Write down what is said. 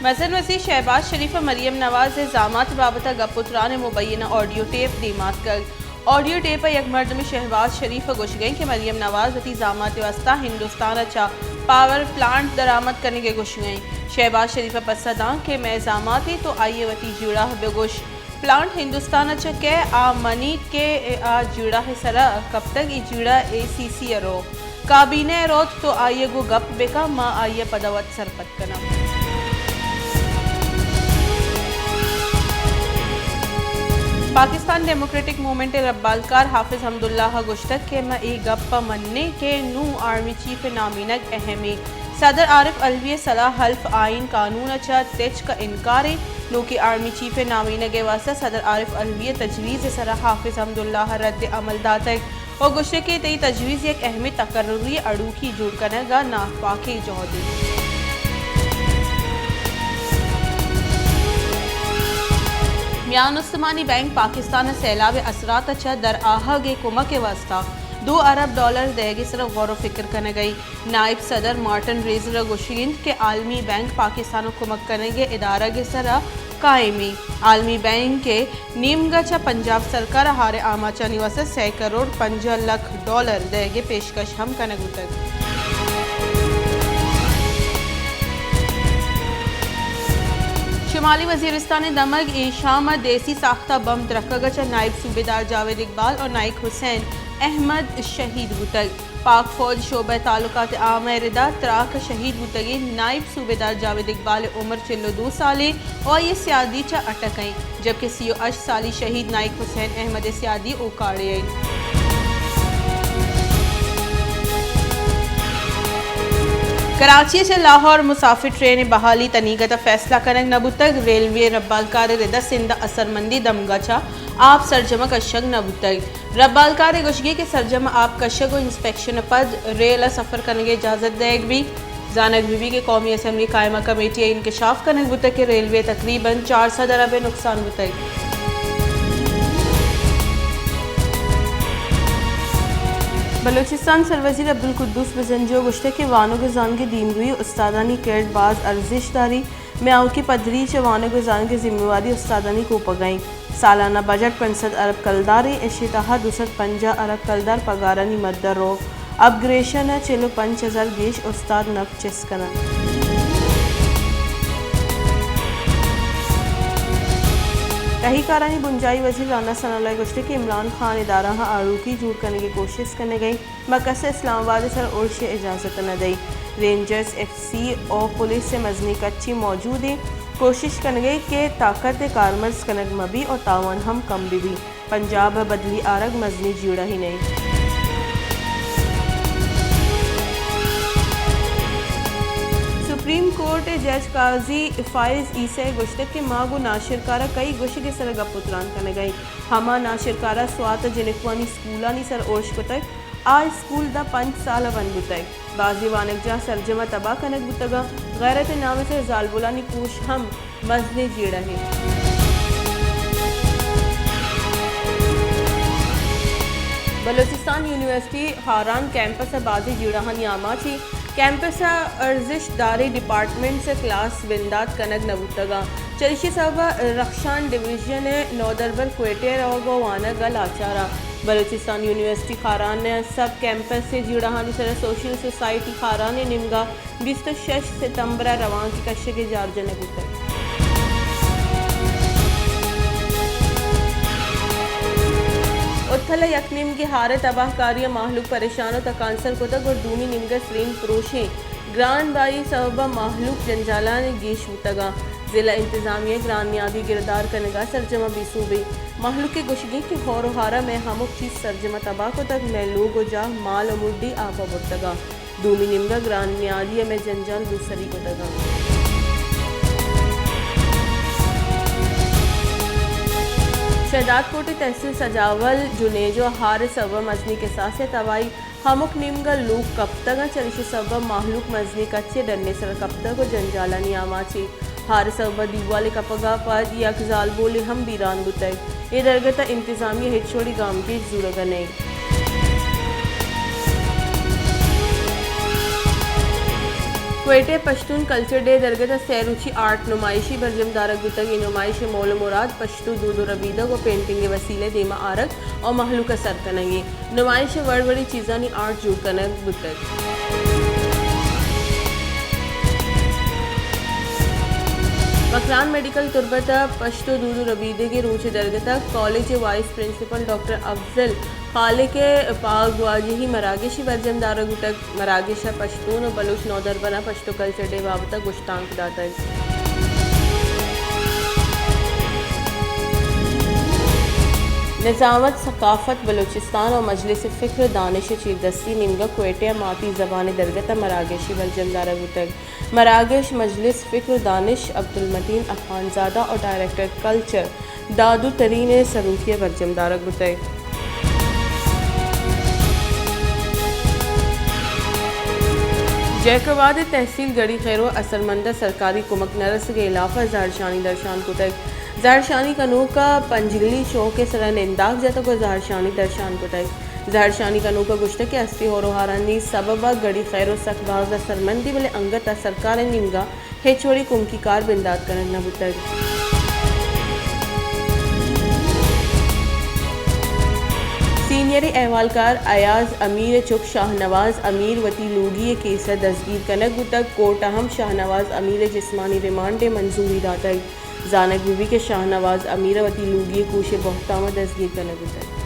मज़न वज़ीर शहबाज शरीफ मरियम नवाज इल्ज़ामात बाबत गपुतरान मुबैना audio tape दीमात कर ऑडियो टेप एक मर्द में शहबाज शरीफ गुश गई कि मरियम नवाज वती इल्ज़ामात वास्ता हिंदुस्तान अच्छा पावर प्लांट दरामद करने के गुश गई। शहबाज शरीफ पसदा के मैं इल्ज़ामात तो आइए वती जुड़ा बेगुश प्लांट हिंदुस्तान अच्छा के आ मनी के आ जुड़ा है सरा कब तक ई जुड़ा ACC रो काबीने रोत तो आइए गो गप बेका माँ आइए पदावत सरपत कना। पाकिस्तान डेमोक्रेटिक मूवमेंट रब्बालकार हाफिज हमदुल्लाह गुश्तक के मैं एक गप्पा मनने के नू आर्मी चीफ नामीनक अहमी सदर आरिफ अलवी सलाह हल्फ आइन कानून अच्छा तेज का इनकार नू की आर्मी चीफ नामीनक वास्ता सदर आरिफ अलवी तजवीज़ सरा हाफिज हमदुल्लाह रद्द अमल दातक और गुश्ते के तई तजवीज़ एक अहमी तकर्री अड़ूखी जुड़ कनेगा नाफाके जौहदी। मियान उस्मानी बैंक पाकिस्तान सैलाब असरात अच्छा दर आहगे कुमा के वास्ता $2 अरब देगी सिर्फ गौर फिक्र करने गई। नायब सदर मार्टिन रेजर गुशींद के आलमी बैंक पाकिस्तान कुमक करेंगे इदारा के सरा कायमी आलमी बैंक के नीमगचा पंजाब सरकार हारे आमाचा निवास $100 करोड़ 5 लाख देगी पेशकश हम कने गुतक। शुमाली वजीरिस्तान दमग शाम देसी साख्ता बम द्रकगच नायब सूबेदार जावेद इकबाल और नाइक हुसैन अहमद शहीद गुतग। पाक फौज शोबे तालुकात आमरिदा त्राक शहीद गुतगी नायब सूबेदार जावेद इकबाल उम्र 42 साले और ये सियादी चा अटक आई जबकि 38 साली शहीद नाइक हुसैन अहमद सियादी उकाड़े आई। कराची से लाहौर मुसाफिर ट्रेन बहाली तनीगत फैसला करन नबुतक रेलवे रब्बालकार रिदा सिंध असरमंदी दमगचा आप सरजमा कशग नबुतक रब्बालकार गुशगी के सरजमा आप कशग इंस्पेक्शन पद रेल सफ़र करने की इजाज़त देग भी जानक बीबी के कौमी असम्बली कायमा कमेटी इंकशाफ करने बुतक के रेलवे तकरीबन 400 अरब नुकसान बुतक। बलूचिस्तान सरवजीर अब्दुल कुद्दूस बजंजो गुश्ते के वानो गुजान की दीमगुई उस्तादानी केरटबाज अर्जिशदारी म्याऊ की पदरी च वानो गुजान की जिम्मेवारी उस्तादानी को पगाई। सालाना बजट 65 अरब कलदारी इश्तिहा 250 अरब कलदार पगारानी मद्दर रो अपग्रेशन 45,000 गेश उस्ताद नफ चिस्कना। तहकीकारानी बुंजाई वजीर राना सनाउल्लाह गुश्ते के इमरान खान इदारा आरूकी जूड़ करने की कोशिश करने गई मक्का से इस्लामाबाद सर उर्श इजाज़त न दी। रेंजर्स FC और पुलिस से मजनी कच्ची मौजूद है कोशिश करने गई कि ताकत कारमर्स कनक मबी और तावन हम कम भी पंजाब बदली आरग मजनी जीड़ा ही नहीं। सुप्रीम कोर्ट जज काजी फाइज ईसे गुश्तक के मागो नाशिरकारा कई गुश के सर गपुतरान करने गई हमा नाशिरकारा स्वात जिनकवानी स्कूलानी सर ओर्श कुतक आज स्कूल दा 5 साल वन बुतक बाजी वानक जा सरजमा तबाह कनक बुतगा गैरत नाम से जालबुलानी पूछ हम मजने जीड़ा है। बलूचिस्तान यूनिवर्सिटी हारान कैंपस बाजी जीड़ाहानी आमा थी कैंपस अर्जिश दारी डिपार्टमेंट से क्लास विंदात कनक नबुतगा चलिशी सबा रक्षान डिवीजन नौदरबर क्वेटेर और गोवाना गल आचारा बलूचिस्तान यूनिवर्सिटी खारान सब कैंपस से जुड़ाहानी सर सोशल सोसाइटी खारान निमगा 26 सितंबर रवान की कश्य के जारजन नबुतग। उत्थल यकनिम की हार तबाहकारी माहलूक परेशान तकांसर कोतक और दूमी निमगर स्लीम प्रोशे ग्रान बाई सबबा माहलूक जंजाला ने गेश उतगा जिला इंतजामिया ग्रान नियादी गिरदार कनेगा सरजमा बीसूबे माहलूक के गुशगी की हौरहारा में हमुक चीज सरजमा तबाह को तक में लोग जा माल मुड्डी आपा बुतगा दूमी निमगा ग्रान नियादी में जंजाल दूसरी को तगा। शहदाद कोटी तहसील सजावल जुनेजो हार सब मजनी के साथ से तवाई हमुक नीमगा लोग कब तक चलिश सब माहलूक मजनी कच्चे डरने सर कब तक जंजाला नियामाची हार सब दीवाले कपगा पद यकजाल बोले हम बीरान बुतई ये दरगता इंतजामिया हिचोड़ी गांव की जुड़गा नहीं। क्वेटे पश्तून कल्चर डे दरगता सैरुचि आर्ट नुमाइशी बरजम दारक बुतक ये नुमाइश मोल मुराद पश्तू दूध रबीदक और पेंटिंग के वसीले देमा आरक और महलू का सर कनेंगे नुमाइश वड़ बड़ी चीज़ानी आर्ट जुड़ कनक बुतक मकरान मेडिकल तुरबता पश्तो दूध रबीदे के रूच दरगता college vice principal doctor Afzal खाले के पागवाजी मरागेशी बरजम दारगुतक मरागेशा पश्तून और बलूच नौदर बना पश्तो कल्चर डे बाबता गुश्तांक दाता निज़ामत सकाफ़त बलूचिस्तान और मजलिस फ़िक्र दानिश चीरदस्ती निमगा क्वेटिया माती ज़बान दरगता मरागेशी बलजम दारगुतक मरागेश मजलिस फ़िक्र दानिश अब्दुलमतीन अफानज़ादा और डायरेक्टर कल्चर दादू तरीन सरूकिया बरजम दारगुतक जैकबाद तहसील गड़ी खैरो असरमंदा सरकारी कुमक नरस के इलाफा जहरशानी दर्शान कुतक जहरशानी कनू का पंजगली चौक के सरन इंदाग जाता को जहरशानी दर्शान कुतक जहरशानी कनू का गुश्त के अस्ती हो रोहारानी सबबा गड़ी खैरो सकबाज सरमंदी बले अंगता सरकार निमगा हेचोड़ी कुमकी कार बिंदाद करन नबुतक सीनियर अहवालकार अयाज अमीर चुक शाहनवाज अमीर वती लूगी केस दसगीर कनक गुतक कोर्ट अहम शाहनवाज अमीर जिस्मानी रिमांड मंजूरी दातक जानक बीबी के शाहनवाज अमीर वती लूगी कोश बहतामा दसगीर कनक गुतक